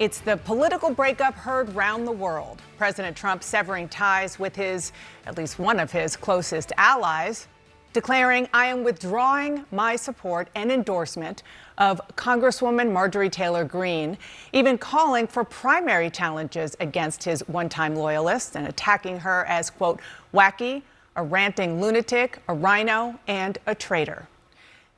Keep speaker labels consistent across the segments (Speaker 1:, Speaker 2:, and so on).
Speaker 1: It's the political breakup heard round the world. President Trump severing ties with at least one of his closest allies, declaring, "I am withdrawing my support and endorsement of Congresswoman Marjorie Taylor Greene," even calling for primary challenges against his one-time loyalists and attacking her as, quote, wacky, a ranting lunatic, a rhino, and a traitor.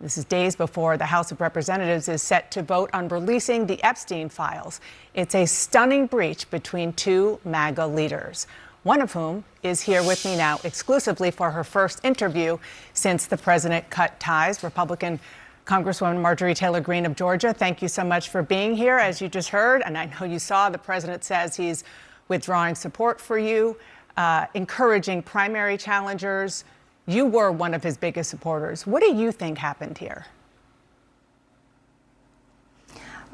Speaker 1: This is days before the House of Representatives is set to vote on releasing the Epstein files. It's a stunning breach between two MAGA leaders, one of whom is here with me now exclusively for her first interview since the president cut ties. Republican Congresswoman Marjorie Taylor Greene of Georgia, thank you so much for being here. As you just heard, and I know you saw, the president says he's withdrawing support for you, encouraging primary challengers. You were one of his biggest supporters. What do you think happened here?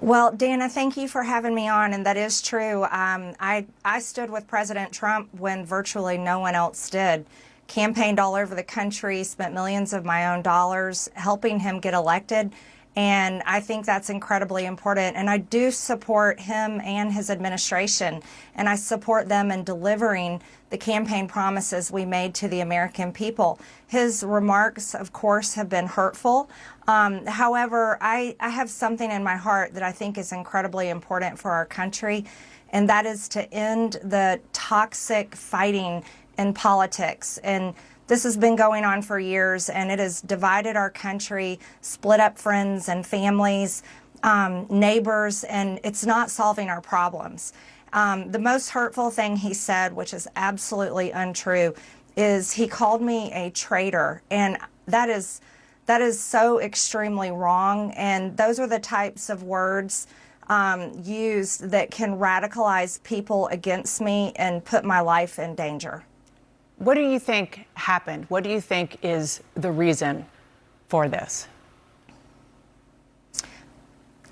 Speaker 2: Well, Dana, thank you for having me on, and that is true. I stood with President Trump when virtually no one else did. Campaigned all over the country, spent millions of my own dollars helping him get elected, and I think that's incredibly important. And I do support him and his administration, and I support them in delivering the campaign promises we made to the American people. His remarks, of course, have been hurtful. However, I have something in my heart that I think is incredibly important for our country, and that is to end the toxic fighting in politics. And this has been going on for years, and it has divided our country, split up friends and families, neighbors, and it's not solving our problems. The most hurtful thing he said, which is absolutely untrue, is he called me a traitor, and that is so extremely wrong. And those are the types of words used that can radicalize people against me and put my life in danger.
Speaker 1: What do you think happened? What do you think is the reason for this?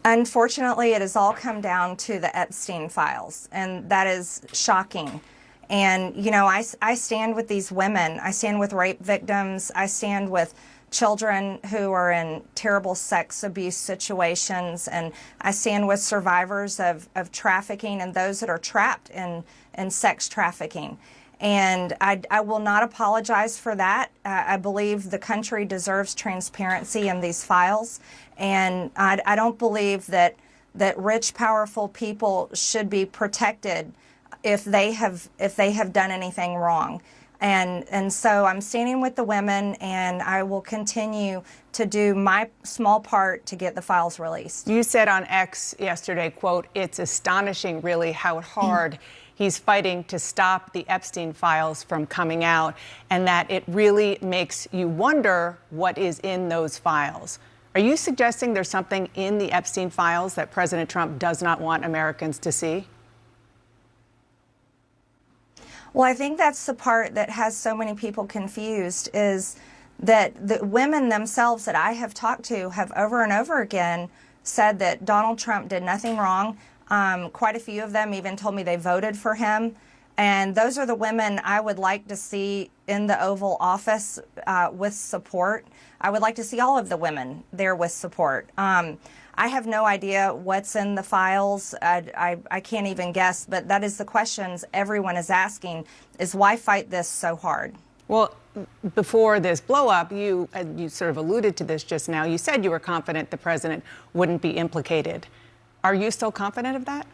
Speaker 2: Unfortunately, it has all come down to the Epstein files, and that is shocking. And, you know, I stand with these women. I stand with rape victims. I stand with children who are in terrible sex abuse situations. And I stand with survivors of trafficking and those that are trapped in sex trafficking. And I will not apologize for that. I believe the country deserves transparency in these files. And I don't believe that rich, powerful people should be protected if they have done anything wrong. And so I'm standing with the women, and I will continue to do my small part to get the files released.
Speaker 1: You said on X yesterday, quote, "It's astonishing really how hard he's fighting to stop the Epstein files from coming out, and that it really makes you wonder what is in those files." Are you suggesting there's something in the Epstein files that President Trump does not want Americans to see?
Speaker 2: Well, I think that's the part that has so many people confused, is that the women themselves that I have talked to have over and over again said that Donald Trump did nothing wrong. Quite a few of them even told me they voted for him. And those are the women I would like to see in the Oval Office with support. I would like to see all of the women there with support. I have no idea what's in the files. I can't even guess, but that is the questions everyone is asking, is why fight this so hard?
Speaker 1: Well, before this blow up, you sort of alluded to this just now. You said you were confident the president wouldn't be implicated. Are you still confident of that?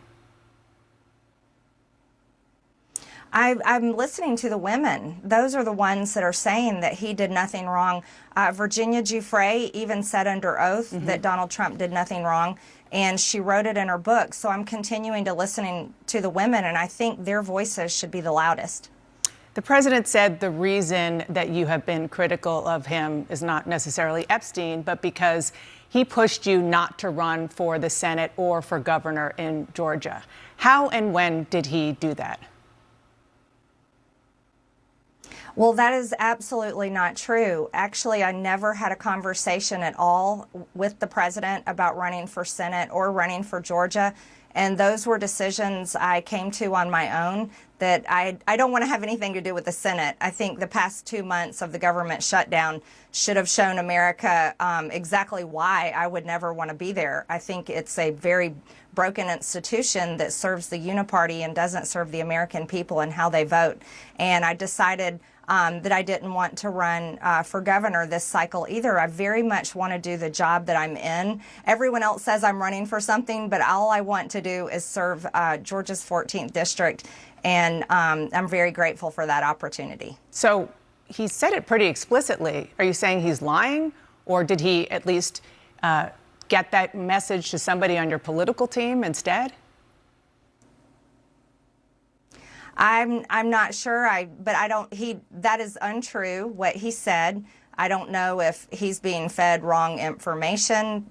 Speaker 2: I'm listening to the women. Those are the ones that are saying that he did nothing wrong. Virginia Giuffre even said under oath that Donald Trump did nothing wrong, and she wrote it in her book. So I'm continuing to listen to the women, and I think their voices should be the loudest.
Speaker 1: The president said the reason that you have been critical of him is not necessarily Epstein, but because he pushed you not to run for the Senate or for governor in Georgia. How and when did he do that?
Speaker 2: Well, that is absolutely not true. Actually, I never had a conversation at all with the president about running for Senate or running for Georgia. And those were decisions I came to on my own that I don't want to have anything to do with the Senate. I think the past 2 months of the government shutdown should have shown America exactly why I would never want to be there. I think it's a very broken institution that serves the uniparty and doesn't serve the American people and how they vote. And I decided that I didn't want to run for governor this cycle either. I very much want to do the job that I'm in. Everyone else says I'm running for something, but all I want to do is serve Georgia's 14th district, and I'm very grateful for that opportunity.
Speaker 1: So he said it pretty explicitly. Are you saying he's lying, or did he at least get that message to somebody on your political team instead? I'm not sure. But I don't. That is untrue. What he said. I don't know if he's being fed wrong information.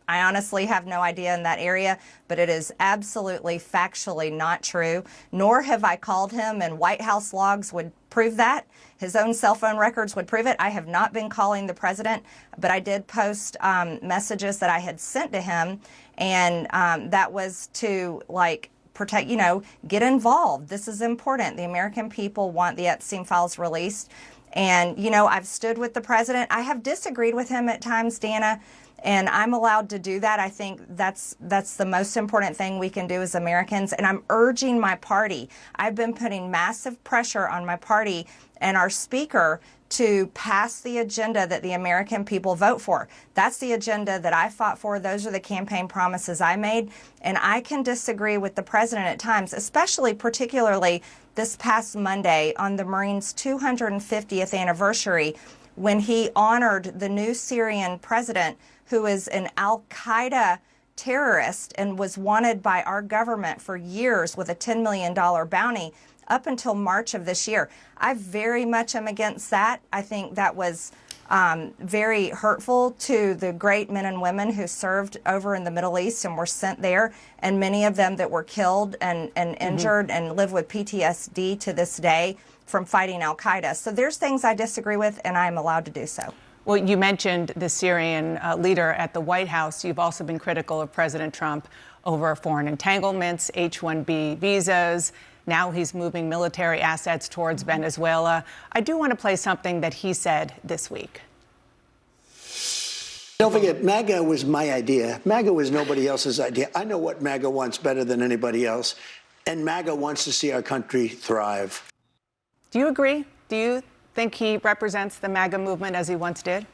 Speaker 1: I honestly have no idea in that area, but it is absolutely factually not true. Nor have I called him, and White House logs would prove that. His own cell phone records would prove it. I have not been calling the president, but I did post messages that I had sent to him, and that was to protect, get involved. This is important. The American people want the Epstein files released. And, I've stood with the president. I have disagreed with him at times, Dana, and I'm allowed to do that. I think that's the most important thing we can do as Americans. And I'm urging my party. I've been putting massive pressure on my party and our speaker to pass the agenda that the American people vote for. That's the agenda that I fought for. Those are the campaign promises I made. And I can disagree with the president at times, particularly this past Monday on the Marines' 250th anniversary, when he honored the new Syrian president, who is an al-Qaeda terrorist and was wanted by our government for years with a $10 million bounty up until March of this year. I very much am against that. I think that was very hurtful to the great men and women who served over in the Middle East and were sent there, and many of them that were killed and injured and live with PTSD to this day from fighting al-Qaeda. So there's things I disagree with, and I'm allowed to do so. Well, you mentioned the Syrian leader at the White House. You've also been critical of President Trump over foreign entanglements, H-1B visas. Now he's moving military assets towards Venezuela. I do want to play something that he said this week.
Speaker 3: Don't forget, MAGA was my idea. MAGA was nobody else's idea. I know what MAGA wants better than anybody else, and MAGA wants to see our country thrive.
Speaker 1: Do you agree? Do you think he represents the MAGA movement as he once did?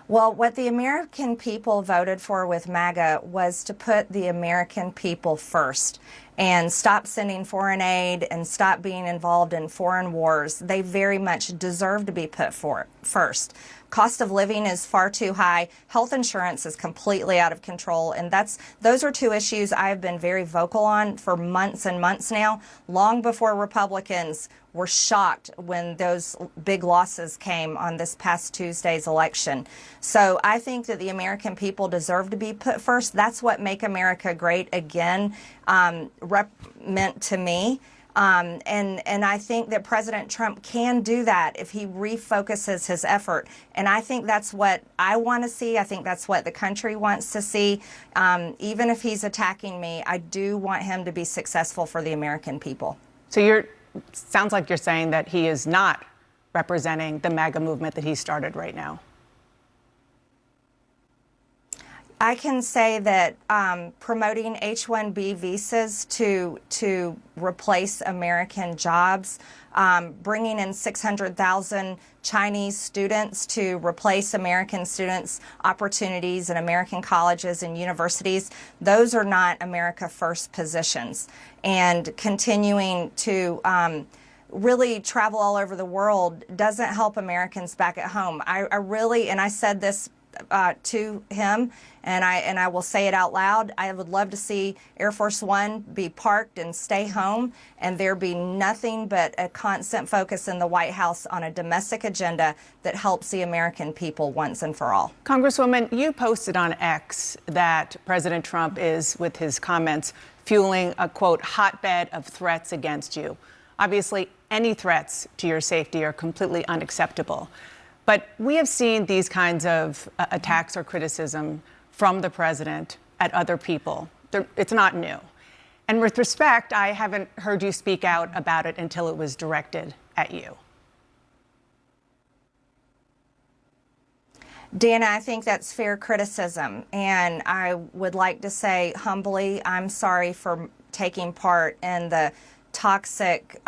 Speaker 2: Well, what the American people voted for with MAGA was to put the American people first and stop sending foreign aid and stop being involved in foreign wars. They very much deserve to be put first. Cost of living is far too high. Health insurance is completely out of control. And those are two issues I have been very vocal on for months and months now, long before Republicans were shocked when those big losses came on this past Tuesday's election. So I think that the American people deserve to be put first. That's what Make America Great Again meant to me. And I think that President Trump can do that if he refocuses his effort. And I think that's what I want to see. I think that's what the country wants to see. Even if he's attacking me, I do want him to be successful for the American people.
Speaker 1: So sounds like you're saying that he is not representing the MAGA movement that he started right now.
Speaker 2: I can say that promoting H-1B visas to replace American jobs, bringing in 600,000 Chinese students to replace American students' opportunities in American colleges and universities, those are not America First positions. And continuing to really travel all over the world doesn't help Americans back at home. I really, and I said this to him, and I will say it out loud, I would love to see Air Force One be parked and stay home, and there be nothing but a constant focus in the White House on a domestic agenda that helps the American people once and for all.
Speaker 1: Congresswoman, you posted on X that President Trump is, with his comments, fueling a, quote, hotbed of threats against you. Obviously, any threats to your safety are completely unacceptable. But we have seen these kinds of attacks or criticism from the president at other people. It's not new. And with respect, I haven't heard you speak out about it until it was directed at you.
Speaker 2: Dana, I think that's fair criticism. And I would like to say humbly, I'm sorry for taking part in the toxic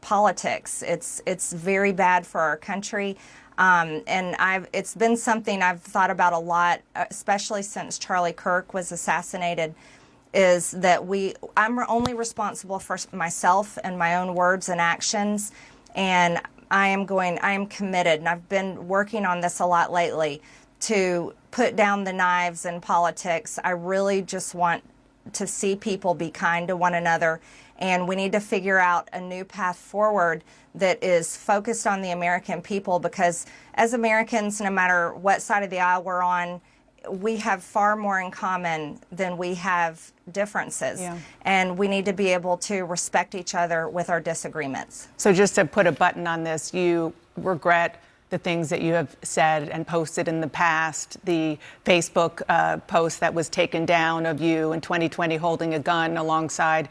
Speaker 2: politics. It's very bad for our country. And it's been something I've thought about a lot, especially since Charlie Kirk was assassinated, is that I'm only responsible for myself and my own words and actions. And I am committed, and I've been working on this a lot lately, to put down the knives in politics. I really just want to see people be kind to one another, and we need to figure out a new path forward that is focused on the American people, because as Americans, no matter what side of the aisle we're on, we have far more in common than we have differences. Yeah. And we need to be able to respect each other with our disagreements.
Speaker 1: So just to put a button on this, you regret the things that you have said and posted in the past, the Facebook post that was taken down of you in 2020 holding a gun alongside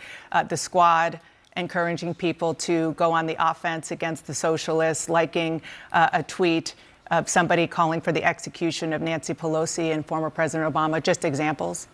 Speaker 1: the squad, encouraging people to go on the offense against the socialists, liking a tweet of somebody calling for the execution of Nancy Pelosi and former President Obama, just examples?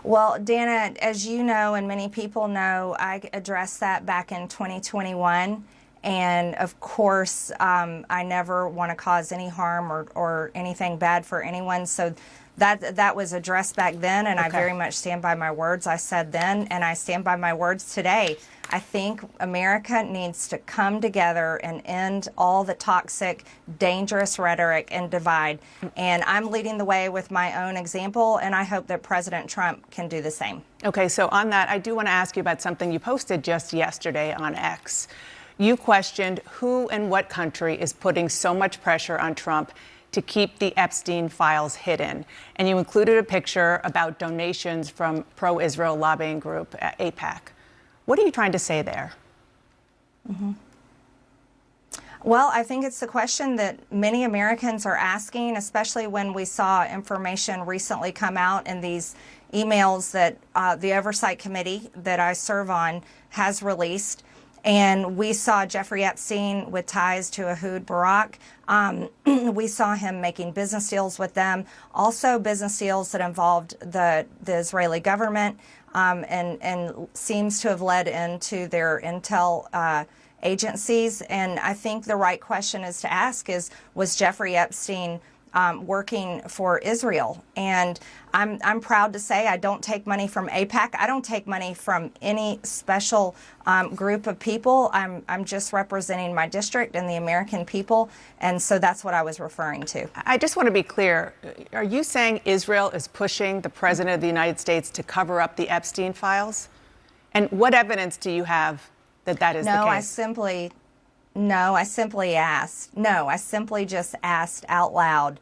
Speaker 2: Well, Dana, as you know, and many people know, I addressed that back in 2021. And of course, I never want to cause any harm or anything bad for anyone. So that was addressed back then, and okay. I very much stand by my words I said then, and I stand by my words today. I think America needs to come together and end all the toxic, dangerous rhetoric and divide. And I'm leading the way with my own example, and I hope that President Trump can do the same.
Speaker 1: Okay, so on that, I do want to ask you about something you posted just yesterday on X. You questioned who and what country is putting so much pressure on Trump to keep the Epstein files hidden. And you included a picture about donations from pro-Israel lobbying group AIPAC. What are you trying to say there?
Speaker 2: Mm-hmm. Well, I think it's the question that many Americans are asking, especially when we saw information recently come out in these emails that the Oversight Committee that I serve on has released. And we saw Jeffrey Epstein with ties to Ehud Barak. We saw him making business deals with them, also business deals that involved the Israeli government, and seems to have led into their intel agencies. And I think the right question is to ask is, was Jeffrey Epstein working for Israel? And I'm proud to say I don't take money from AIPAC. I don't take money from any special group of people. I'm just representing my district and the American people. And so that's what I was referring to.
Speaker 1: I just want to be clear. Are you saying Israel is pushing the President of the United States to cover up the Epstein files? And what evidence do you have that that is the case?
Speaker 2: I simply just asked out loud,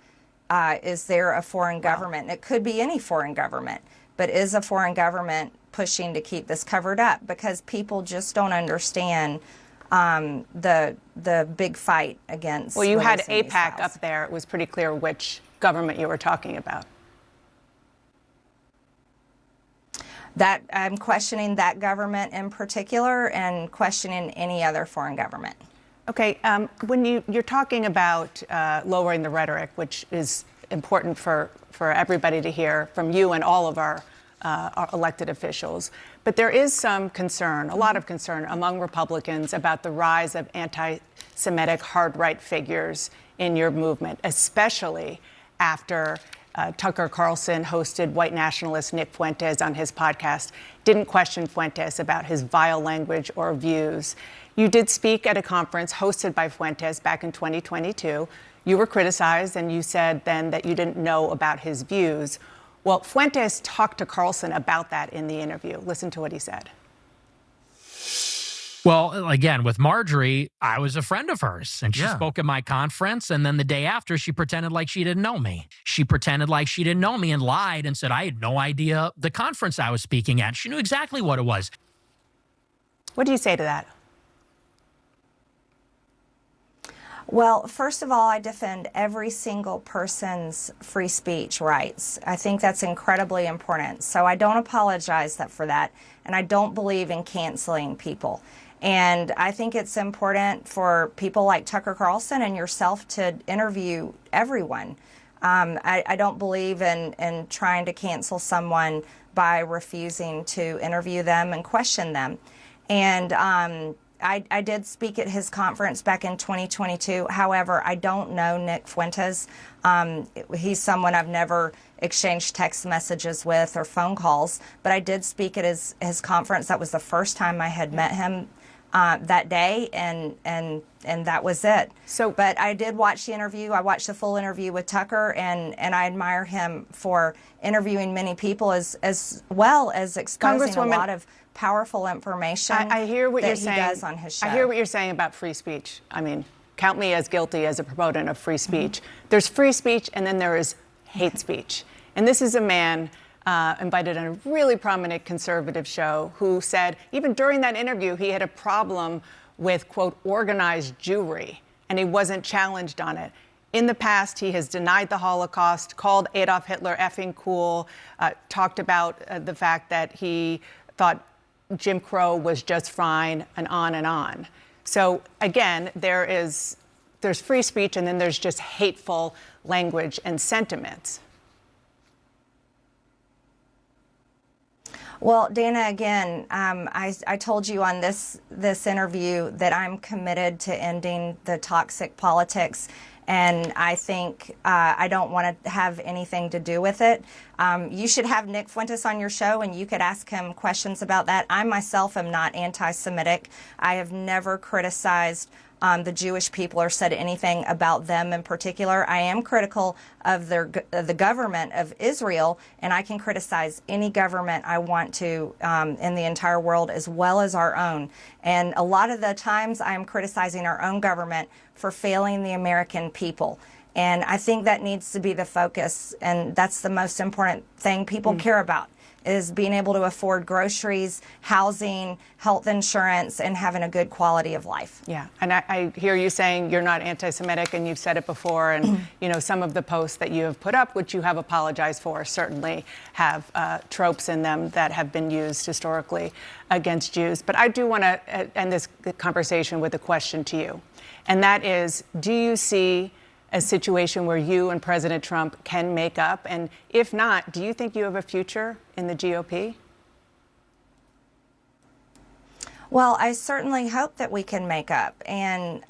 Speaker 2: is there a foreign government? And it could be any foreign government, but is a foreign government pushing to keep this covered up? Because people just don't understand the big fight against.
Speaker 1: Well, you had AIPAC up there. It was pretty clear which government you were talking about.
Speaker 2: That I'm questioning that government in particular and questioning any other foreign government.
Speaker 1: Okay, when you're talking about lowering the rhetoric, which is important for everybody to hear from you and all of our elected officials, but there is some concern, a lot of concern among Republicans about the rise of anti-Semitic hard-right figures in your movement, especially after Tucker Carlson hosted white nationalist Nick Fuentes on his podcast, didn't question Fuentes about his vile language or views. You did speak at a conference hosted by Fuentes back in 2022. You were criticized, and you said then that you didn't know about his views. Well, Fuentes talked to Carlson about that in the interview. Listen to what he said.
Speaker 4: Well, again, with Marjorie, I was a friend of hers, and she spoke at my conference, and then the day after, she pretended like she didn't know me. She pretended like she didn't know me and lied and said I had no idea the conference I was speaking at. She knew exactly what it was.
Speaker 1: What do you say to that?
Speaker 2: Well, first of all, I defend every single person's free speech rights. I think that's incredibly important. So I don't apologize for that, and I don't believe in canceling people. And I think it's important for people like Tucker Carlson and yourself to interview everyone. I don't believe in trying to cancel someone by refusing to interview them and question them. And I did speak at his conference back in 2022. However, I don't know Nick Fuentes. He's someone I've never exchanged text messages with or phone calls, but I did speak at his conference. That was the first time I had met him that day, and that was it. But I did watch the interview. I watched the full interview with Tucker, and I admire him for interviewing many people as well as exposing a lot of powerful information.
Speaker 1: I hear what you're saying.
Speaker 2: He does on his show.
Speaker 1: I hear what you're saying about free speech. I mean, count me as guilty as a proponent of free speech. There's free speech, and then there is hate speech. And this is a man invited on a really prominent conservative show who said, even during that interview, he had a problem with, quote, organized Jewry, and he wasn't challenged on it. In the past, he has denied the Holocaust, called Adolf Hitler effing cool, talked about the fact that he thought Jim Crow was just fine, and on and on. So again, there's free speech, and then there's just hateful language and sentiments.
Speaker 2: Well, Dana, again, I told you on this interview that I'm committed to ending the toxic politics, and I think I don't want to have anything to do with it. You should have Nick Fuentes on your show, and you could ask him questions about that. I myself am not anti-Semitic. I have never criticized the Jewish people or said anything about them in particular. I am critical of the government of Israel, and I can criticize any government I want to in the entire world, as well as our own. And a lot of the times I am criticizing our own government for failing the American people. And I think that needs to be the focus, and that's the most important thing people care about, is being able to afford groceries, housing, health insurance, and having a good quality of life.
Speaker 1: Yeah, and I hear you saying you're not anti-Semitic, and you've said it before, and you know, some of the posts that you have put up, which you have apologized for, certainly have tropes in them that have been used historically against Jews. But I do want to end this conversation with a question to you, and that is, do you see a situation where you and President Trump can make up? And if not, do you think you have a future in the GOP?
Speaker 2: Well, I certainly hope that we can make up. And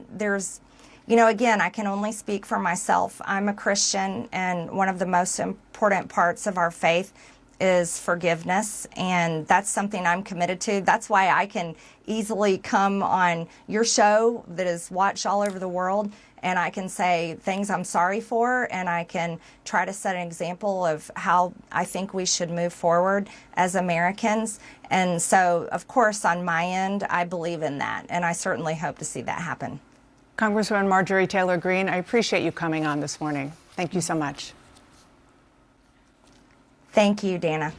Speaker 2: there's, you know, again, I can only speak for myself. I'm a Christian, and one of the most important parts of our faith is forgiveness, and that's something I'm committed to. That's why I can easily come on your show that is watched all over the world, and I can say things I'm sorry for, and I can try to set an example of how I think we should move forward as Americans. And so, of course, on my end, I believe in that, and I certainly hope to see that happen.
Speaker 1: Congresswoman Marjorie Taylor Greene, I appreciate you coming on this morning. Thank you so much.
Speaker 2: Thank you, Dana.